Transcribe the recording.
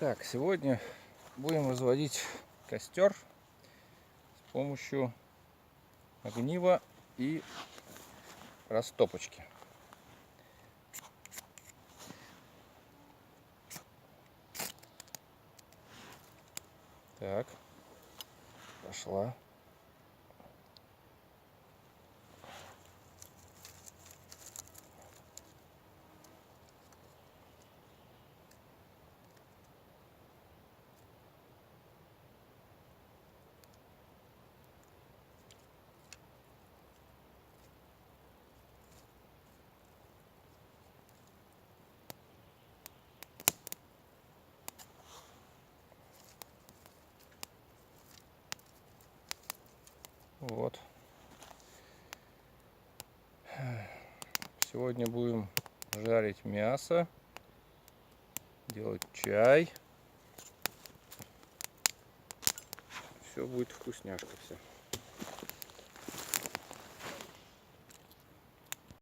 Так, сегодня будем разводить костер с помощью огнива и растопочки. Так, пошла. Вот. Сегодня будем жарить мясо, делать чай. Все будет вкусняшка все.